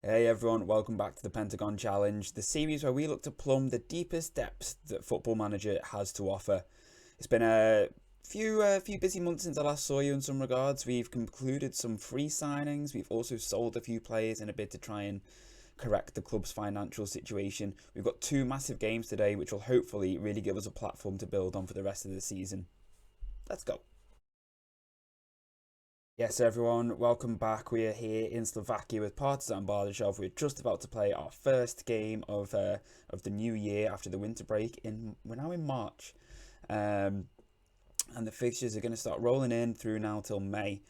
Hey everyone, welcome back to the Pentagon Challenge, the series where we look to plumb the deepest depths that Football Manager has to offer. It's been a few busy months since I last saw you in some regards. We've concluded some free signings, we've also sold a few players in a bid to try and correct the club's financial situation. We've got two massive games today which will hopefully really give us a platform to build on for the rest of the season. Let's go. Yes, everyone, welcome back. We are here in Slovakia with Partizan Bardashov. We're just about to play our first game of the new year after the winter break. We're now in March, and the fixtures are going to start rolling in through now till May.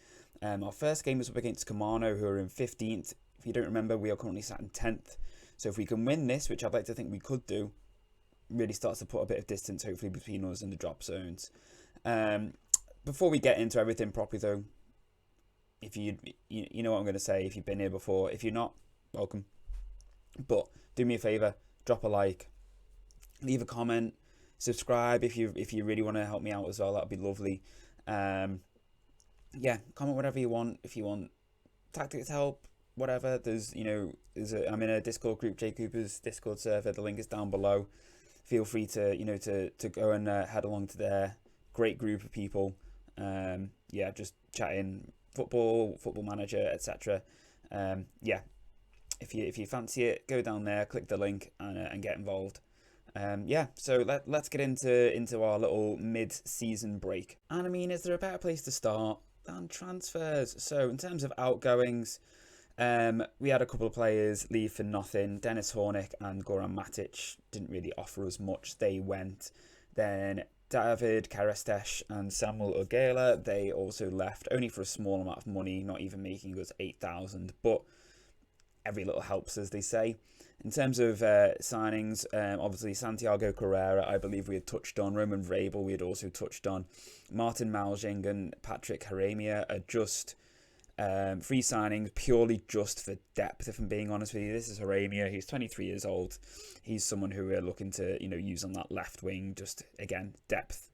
Our first game is up against Kamano, who are in 15th. If you don't remember, we are currently sat in 10th. So if we can win this, which I'd like to think we could do, really starts to put a bit of distance, hopefully, between us and the drop zones. Before we get into everything properly, though, if you know what I'm going to say, if you've been here before, if you're not, welcome. But do me a favor, drop a like, leave a comment, subscribe if you really want to help me out as well. That'd be lovely. Yeah, comment whatever you want. If you want tactics help, whatever. I'm in a Discord group, Jay Cooper's Discord server. The link is down below. Feel free to to go and head along to there. Great group of people. Yeah, just chatting. Football Manager, etc. Yeah, if you fancy it, go down there, click the link, and get involved. Yeah, so let's get into our little mid-season break. And I mean, is there a better place to start than transfers? So in terms of outgoings, we had a couple of players leave for nothing. Dennis Hornick and Goran Matic didn't really offer us much. They went. Then David Karestesh and Samuel Ogela, they also left, only for a small amount of money, not even making us 8,000, but every little helps, as they say. In terms of signings, obviously Santiago Carrera, I believe we had touched on. Roman Vrabel, we had also touched on. Martin Malzing and Patrick Haremia are just free signings, purely just for depth, if I'm being honest with you. This is Haremia, he's 23 years old. He's someone who we're looking to, use on that left wing, just, again, depth.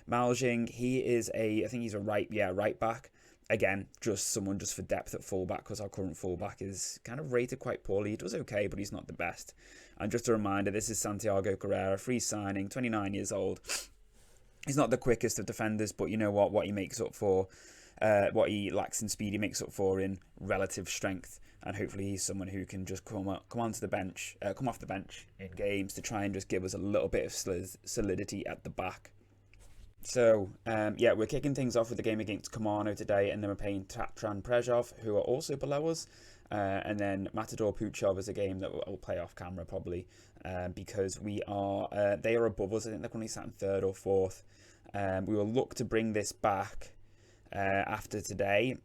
Malzing, he is I think he's a right back. Again, just someone just for depth at fullback, because our current fullback is kind of rated quite poorly. He does okay, but he's not the best. And just a reminder, this is Santiago Carrera, free signing, 29 years old. He's not the quickest of defenders, but you know what he makes up for. What he lacks in speed, he makes up for in relative strength, and hopefully he's someone who can just come off the bench in games to try and just give us a little bit of solidity at the back. So yeah, we're kicking things off with the game against Kamano today, and then we're playing Tatran Prezhov, who are also below us, and then Matador Puchov is a game that we'll play off camera probably, because they are above us. I think they're currently sat in 3rd or 4th. We will look to bring this back after today.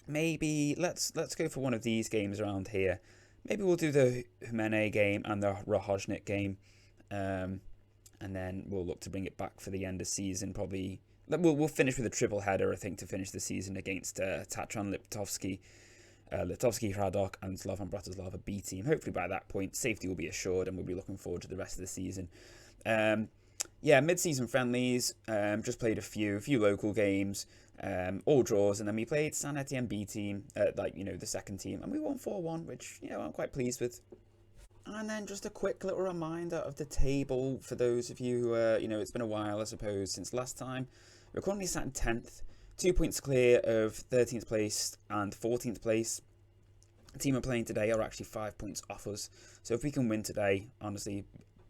Maybe let's go for one of these games around here. Maybe we'll do the Humene game and the Rahojnik game, and then we'll look to bring it back for the end of season. Probably we'll finish with a triple header, I think, to finish the season against Tatran Liptovsky, Hradok, and Slovan Bratislava B team. Hopefully by that point safety will be assured, and we'll be looking forward to the rest of the season. Yeah, mid-season friendlies, just played a few local games, all draws, and then we played San Etienne B team, the second team, and we won 4-1, which, I'm quite pleased with. And then just a quick little reminder of the table for those of you who it's been a while, I suppose, since last time. We're currently sat in 10th, 2 points clear of 13th place and 14th place. The team we're playing today are actually 5 points off us, so if we can win today, honestly,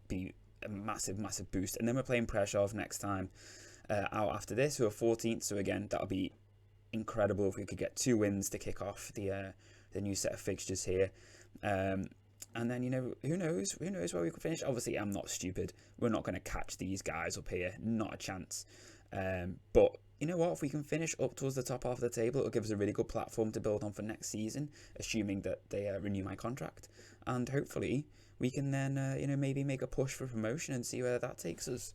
be a massive boost. And then we're playing Preshov next time out after this, who are 14th, so again, that'll be incredible if we could get 2 wins to kick off the new set of fixtures here. And then, who knows where we could finish. Obviously, I'm not stupid. We're not going to catch these guys up here. Not a chance. But you know what? If we can finish up towards the top half of the table, it'll give us a really good platform to build on for next season, assuming that they renew my contract. And hopefully, we can then, maybe make a push for promotion and see where that takes us.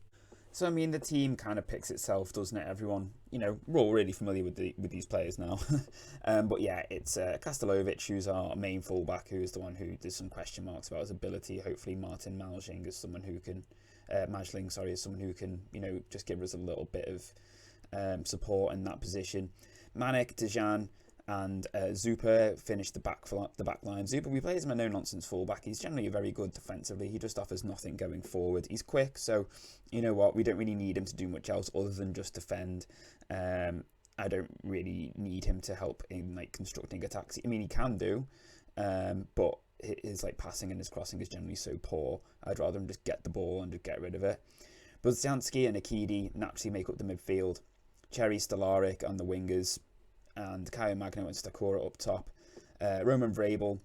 So, I mean, the team kind of picks itself, doesn't it? Everyone, we're all really familiar with these players now. But yeah, it's Kastelovic, who's our main fullback, who is the one who there's some question marks about his ability. Hopefully, Martin Malzing is someone who can, is someone who can, just give us a little bit of support in that position. Manek, Dejan, And Zupa finished the back line. Zupa, we play as a no-nonsense fullback. He's generally very good defensively. He just offers nothing going forward. He's quick, so you know what? We don't really need him to do much else other than just defend. I don't really need him to help in like constructing attacks. I mean, he can do, but his like passing and his crossing is generally so poor. I'd rather him just get the ball and just get rid of it. Budzianski and Akidi naturally make up the midfield. Cherry, Stellarik on the wingers, and Caio Magno and Stakora up top. Roman Vrabel,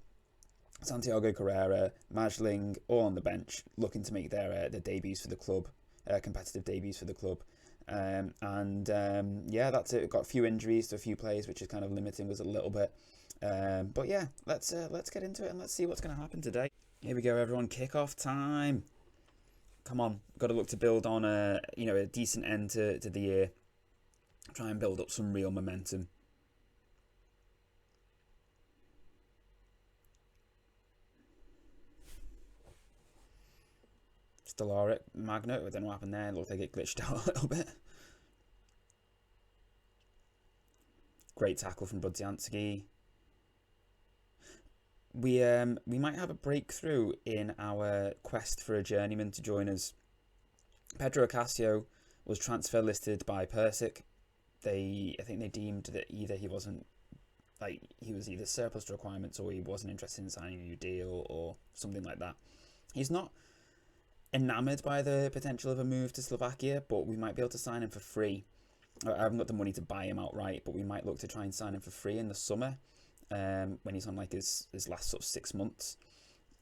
Santiago Carrera, Majling, all on the bench, looking to make their debuts for the club, competitive debuts for the club. Yeah, that's it. We've got a few injuries to a few players, which is kind of limiting us a little bit. But yeah, let's get into it and let's see what's going to happen today. Here we go, everyone. Kickoff time. Come on, got to look to build on a decent end to the year. Try and build up some real momentum. Stellarik, Magno, I don't know what happened there. It looked like it glitched out a little bit. Great tackle from Budzianski. We might have a breakthrough in our quest for a journeyman to join us. Pedro Ocasio was transfer listed by Persic. I think they deemed that either he was either surplus to requirements or he wasn't interested in signing a new deal or something like that. He's not enamoured by the potential of a move to Slovakia, but we might be able to sign him for free. I haven't got the money to buy him outright, but we might look to try and sign him for free in the summer, when he's on like his last sort of 6 months.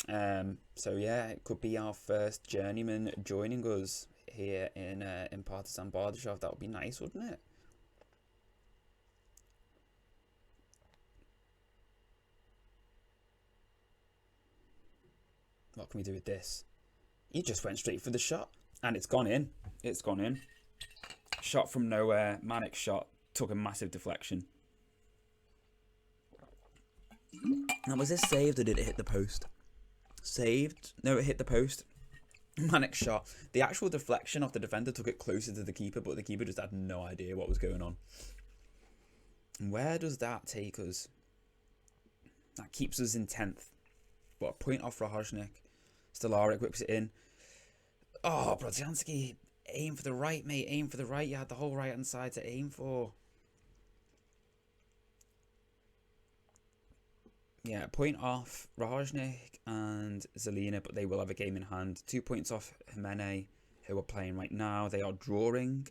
So yeah, it could be our first journeyman joining us here in Partizan Bardashov. That would be nice, wouldn't it? What can we do with this? He just went straight for the shot, and it's gone in. It's gone in. Shot from nowhere. Manic shot. Took a massive deflection. Now, was this saved or did it hit the post? Saved? No, it hit the post. Manic shot. The actual deflection of the defender took it closer to the keeper, but the keeper just had no idea what was going on. And where does that take us? That keeps us in 10th. What, a point off Rahojnik. Stellarik whips it in. Oh, Brodzianski, aim for the right, mate. Aim for the right. You had the whole right-hand side to aim for. Yeah, point off Rahojnik and Zelina, but they will have a game in hand. 2 points off Jimene, who are playing right now. They are drawing.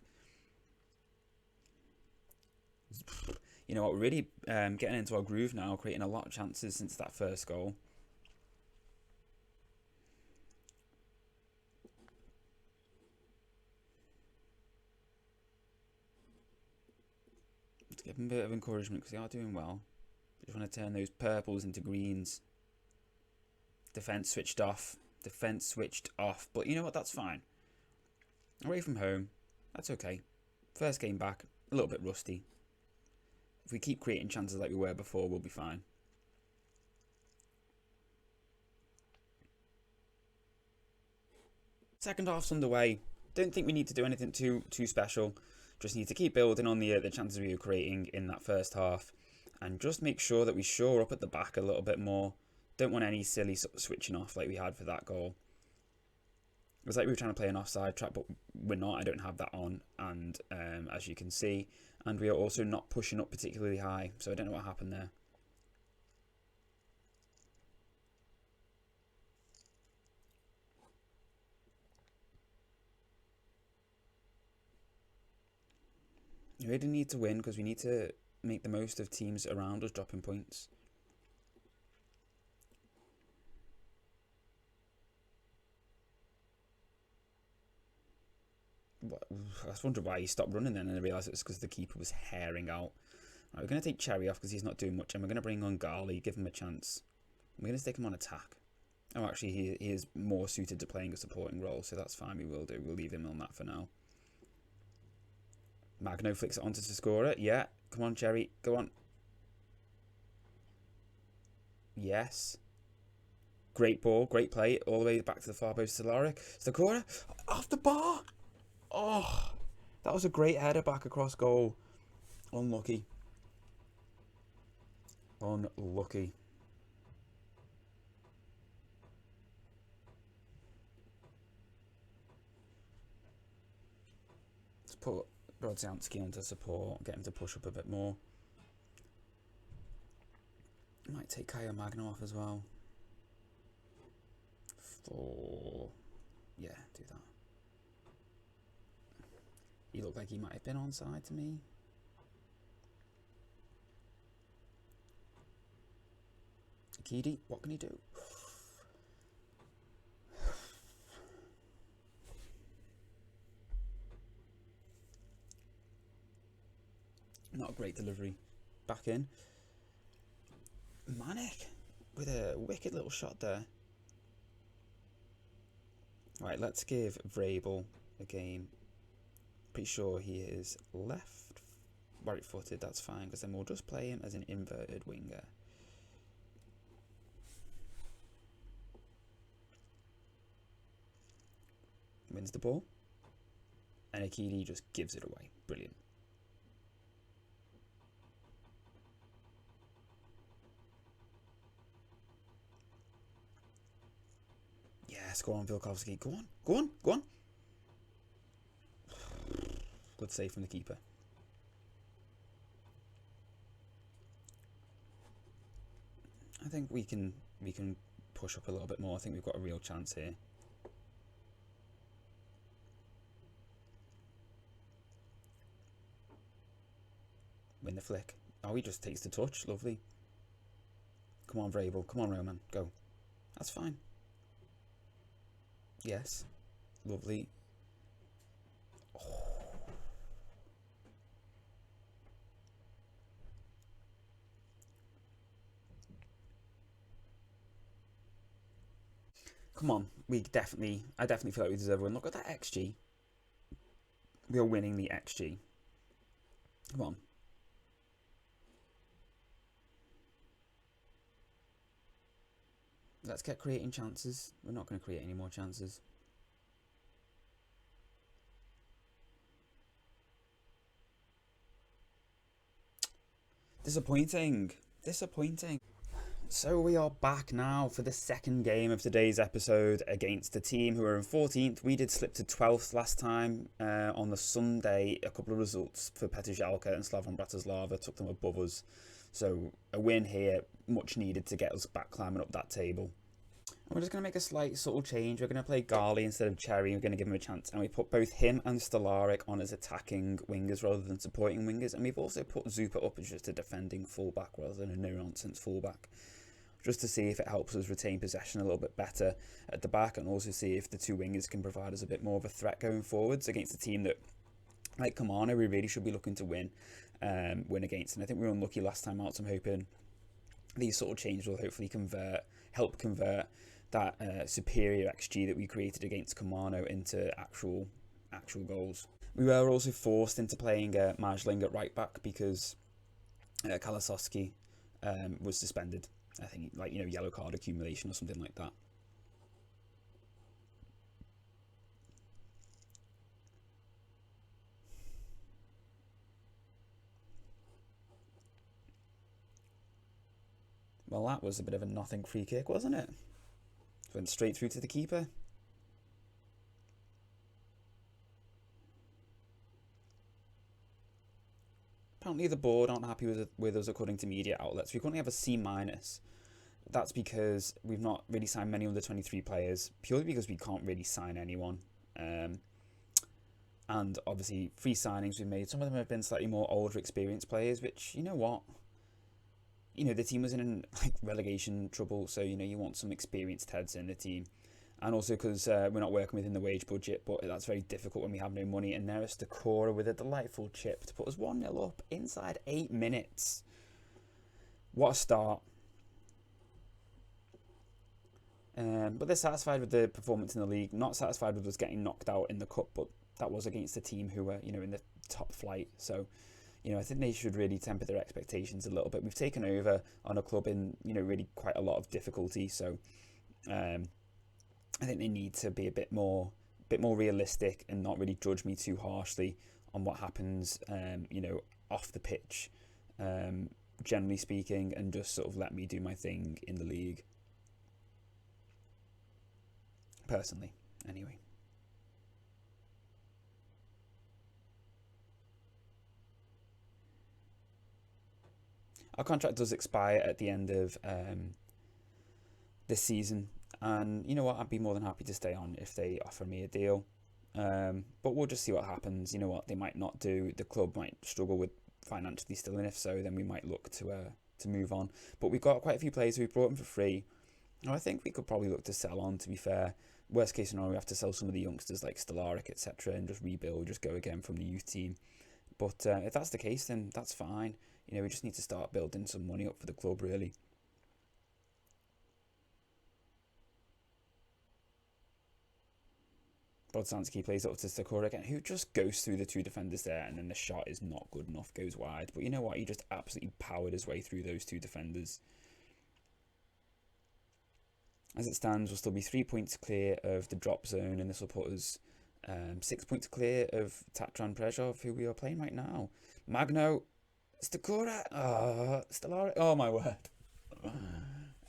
You know what, we're really getting into our groove now, creating a lot of chances since that first goal. Let's give them a bit of encouragement because they are doing well. Just want to turn those purples into greens. Defence switched off. Defence switched off. But you know what? That's fine. Away from home. That's okay. First game back. A little bit rusty. If we keep creating chances like we were before, we'll be fine. Second half's underway. Don't think we need to do anything too special. Just need to keep building on the chances we were creating in that first half. And just make sure that we shore up at the back a little bit more. Don't want any silly sort of switching off like we had for that goal. It was like we were trying to play an offside trap, but we're not. I don't have that on. And as you can see. And we are also not pushing up particularly high. So I don't know what happened there. We really need to win because we need to make the most of teams around us dropping points. I was wondering why he stopped running then, and I realised it was because the keeper was herring out. Right, we're going to take Cherry off because he's not doing much, and we're going to bring on Gali, give him a chance. We're going to stick him on attack. Oh, actually, he is more suited to playing a supporting role, so that's fine. We will do. We'll leave him on that for now. Magno flicks it onto Stakora. Yeah, come on, Cherry. Go on. Yes. Great ball, great play. All the way back to the far post. Stellarik. Stakora off the bar. Oh, that was a great header back across goal. Unlucky. Unlucky. Let's put Brodzianski onto support, get him to push up a bit more. Might take Kaya Magno off as well. Yeah, do that. He looked like he might have been onside to me. Akidi, what can he do? Not a great delivery. Back in. Manic with a wicked little shot there. Right, let's give Vrabel a game. Pretty sure he is right-footed, that's fine, because then we'll just play him as an inverted winger. Wins the ball. And Akidi just gives it away. Brilliant. Yes, go on, Wilkowski. Go on, go on, go on. Good save from the keeper. I think we can push up a little bit more. I think we've got a real chance here. Win the flick. Oh, he just takes the touch. Lovely. Come on, Vrabel. Come on, Roman. Go. That's fine. Yes. Lovely. Oh. Come on. I definitely feel like we deserve a win. Look at that XG. We are winning the XG. Come on. Let's get creating chances. We're not going to create any more chances. Disappointing. Disappointing. So we are back now for the second game of today's episode against a team who are in 14th. We did slip to 12th last time on the Sunday. A couple of results for Petržalka and Slavan Bratislava took them above us. So a win here, much needed to get us back climbing up that table. And we're just going to make a slight subtle change. We're going to play Gali instead of Cherry. We're going to give him a chance. And we put both him and Stolaric on as attacking wingers rather than supporting wingers. And we've also put Zupa up as just a defending fullback rather than a no-nonsense fullback. Just to see if it helps us retain possession a little bit better at the back. And also see if the two wingers can provide us a bit more of a threat going forwards against a team that, like Kamano, we really should be looking to win against. And I think we were unlucky last time out. So I'm hoping these sort of changes will hopefully help convert that superior XG that we created against Kamano into actual goals. We were also forced into playing Majling at right back because Kalasowski was suspended. I think, yellow card accumulation or something like that. Well, that was a bit of a nothing free kick, wasn't it? Went straight through to the keeper. Apparently the board aren't happy with us according to media outlets. We currently have a C-. That's because we've not really signed many under 23 players, purely because we can't really sign anyone. And obviously, free signings we've made, some of them have been slightly more older, experienced players, which, you know what? The team was in relegation trouble, so, you want some experienced heads in the team. And also because we're not working within the wage budget, but that's very difficult when we have no money. And Neres Decora with a delightful chip to put us 1-0 up inside 8 minutes. What a start. But they're satisfied with the performance in the league, not satisfied with us getting knocked out in the cup, but that was against a team who were, in the top flight. So, I think they should really temper their expectations a little bit. We've taken over on a club in, really quite a lot of difficulty. So, I think they need to be a bit more realistic and not really judge me too harshly on what happens, off the pitch. generally speaking, and just sort of let me do my thing in the league. Personally, anyway. Our contract does expire at the end of this season, and you know what, I'd be more than happy to stay on if they offer me a deal. But we'll just see what happens. You know what, they might not do. The club might struggle with financially still, and if so, then we might look to move on. But we've got quite a few players we've brought in for free. And I think we could probably look to sell on, to be fair. Worst case scenario, we have to sell some of the youngsters like Stellarik, etc., and just rebuild, just go again from the youth team. But if that's the case, then that's fine. You know, we just need to start building some money up for the club, really. Bodsanski plays up to Sakura again, who just goes through the two defenders there, and then the shot is not good enough, goes wide. But you know what? He just absolutely powered his way through those two defenders. As it stands, we'll still be 3 points clear of the drop zone, and this will put us 6 points clear of Tatran Prezhov, who we are playing right now. Magno, Stakura, Stellarik, oh my word.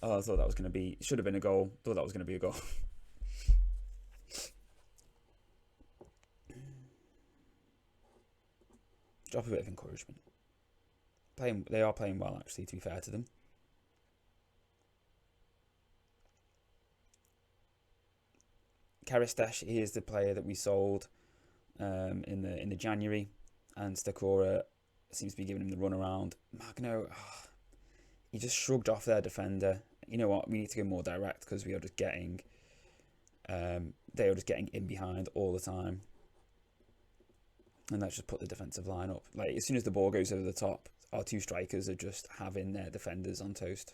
Oh, I thought that was going to be, should have been a goal. Thought that was going to be a goal. Drop a bit of encouragement. They are playing well, actually, to be fair to them. Karistesh, he is the player that we sold in the January, and Stakora seems to be giving him the run around. Magno, he just shrugged off their defender. You know what? We need to go more direct because we are just getting, they are just getting in behind all the time, and let's just put the defensive line up. Like as soon as the ball goes over the top, our two strikers are just having their defenders on toast.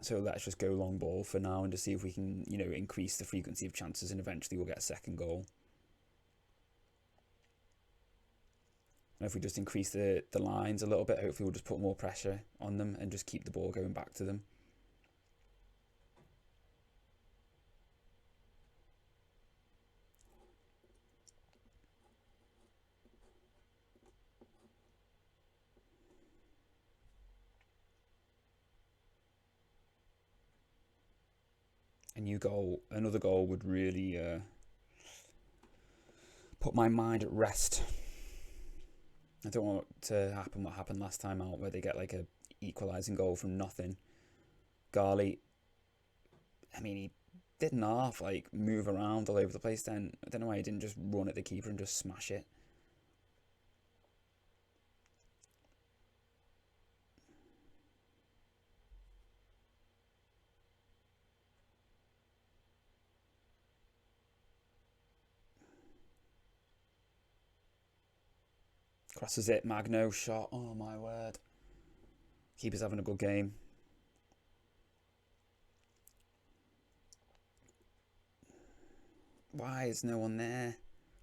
So let's just go long ball for now and just see if we can, you know, increase the frequency of chances, and eventually we'll get a second goal. And if we just increase the lines a little bit, hopefully we'll just put more pressure on them and just keep the ball going back to them. Another goal would really put my mind at rest. I don't want to happen what happened last time out, where they get like a equalising goal from nothing. Gali, I mean, he didn't half like move around all over the place then. I don't know why he didn't just run at the keeper and just smash it. Crosses it, Magno shot. Oh my word. Keeper's having a good game. Why is no one there?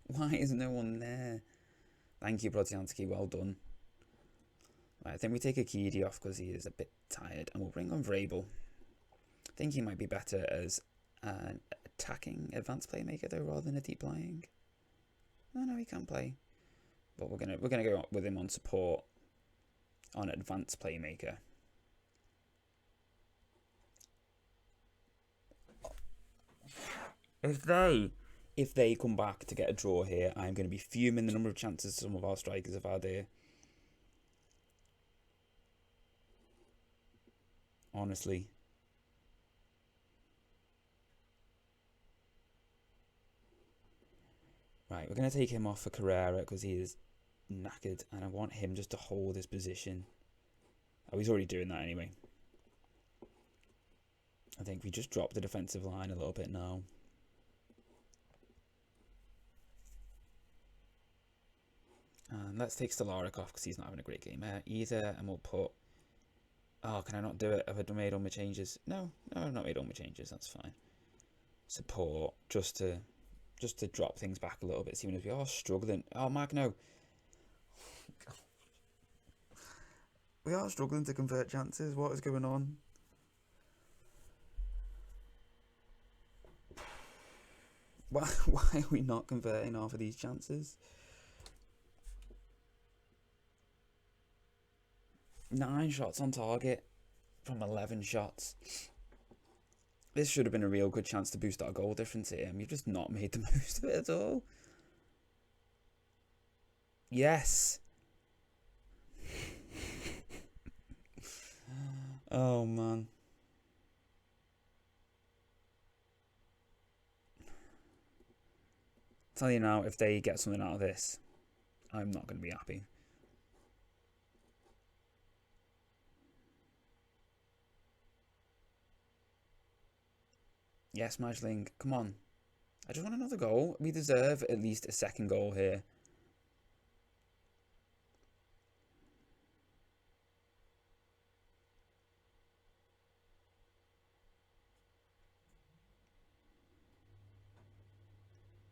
Why is no one there? Thank you, Brodzianski. Well done. Right, I think we take Akidi off because he is a bit tired, and we'll bring on Vrabel. I think he might be better as an attacking advanced playmaker though, rather than a deep lying. No, he can play. But we're gonna go with him on support, on advanced playmaker. If they come back to get a draw here, I'm going to be fuming the number of chances some of our strikers have had here. Honestly. Right, we're going to take him off for Carrera because he is knackered, and I want him just to hold his position. Oh, he's already doing that anyway. I think we just drop the defensive line a little bit now. And let's take Stellarik off because he's not having a great game either, and we'll put... Oh, can I not do it? Have I made all my changes? No, I've not made all my changes, that's fine. Support, just to drop things back a little bit, even as we are struggling. Oh, Magno. We are struggling to convert chances. What is going on? Why are we not converting half of these chances? 9 shots on target from 11 shots. This should have been a real good chance to boost our goal difference here, and we've just not made the most of it at all. Yes. Oh, man. Tell you now, if they get something out of this, I'm not going to be happy. Yes, Majling, come on. I just want another goal. We deserve at least a second goal here.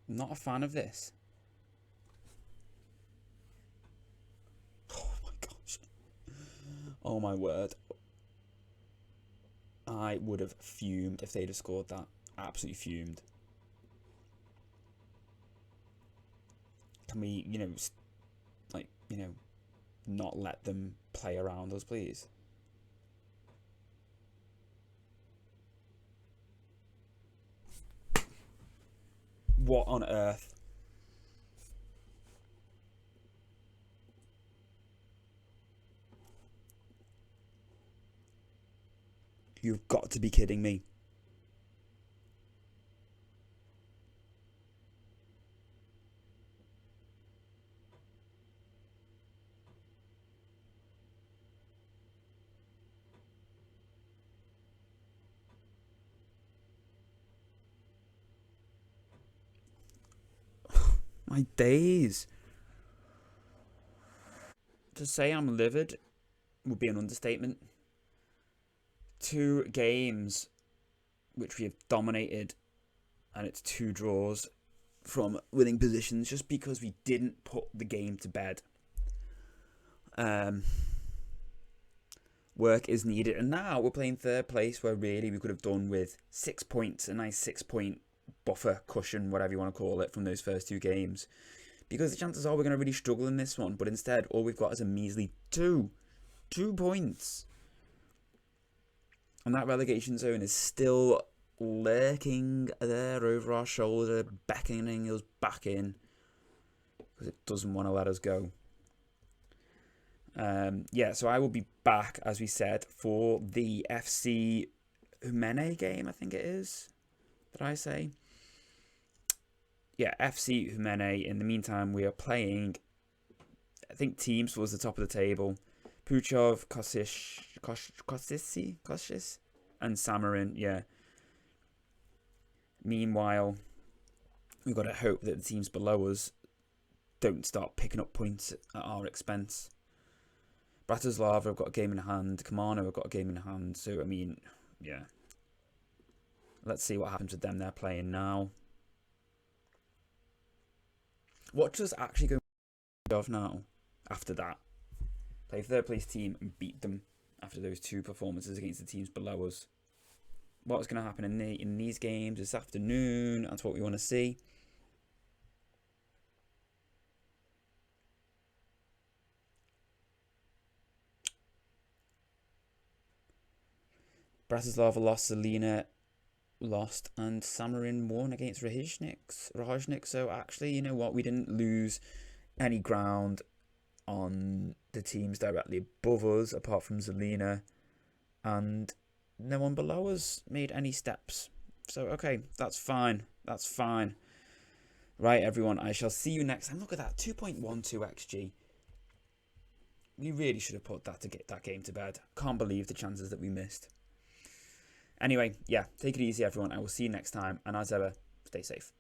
Not a fan of this. Oh my gosh. Oh my word. I would have fumed if they'd have scored that. Absolutely fumed. Can we, not let them play around us, please? What on earth? You've got to be kidding me. My days. To say I'm livid would be an understatement. 2 games which we have dominated, and it's 2 draws from winning positions just because we didn't put the game to bed. Work is needed, and now we're playing 3rd place, where really we could have done with 6 points, a nice 6-point buffer, cushion, whatever you want to call it, from those first 2 games, because the chances are we're going to really struggle in this one. But instead, all we've got is a measly 2 points, and that relegation zone is still lurking there over our shoulder, beckoning us back in, because it doesn't want to let us go. So I will be back, as we said, for the FC Humene game, I think it is. Did I say? Yeah, FC Humene. In the meantime, we are playing, I think, teams towards the top of the table. Puchov, Kosish, and Samarin, yeah. Meanwhile, we've got to hope that the teams below us don't start picking up points at our expense. Bratislava have got a game in hand. Kamano have got a game in hand. So, I mean, yeah. Let's see what happens with them. They're playing now. What does actually go off now after that? Play 3rd place team and beat them after those 2 performances against the teams below us. What's going to happen in these games this afternoon? That's what we want to see. Bratislava lost, Zelina lost, and Samarin won against Rajnik. So actually, you know what? We didn't lose any ground on the teams directly above us, apart from Zelina, and no one below us made any steps. So, okay, that's fine. That's fine. Right, everyone, I shall see you next time. Look at that, 2.12 XG. We really should have put that game to bed. Can't believe the chances that we missed. Anyway, yeah, take it easy, everyone. I will see you next time. And as ever, stay safe.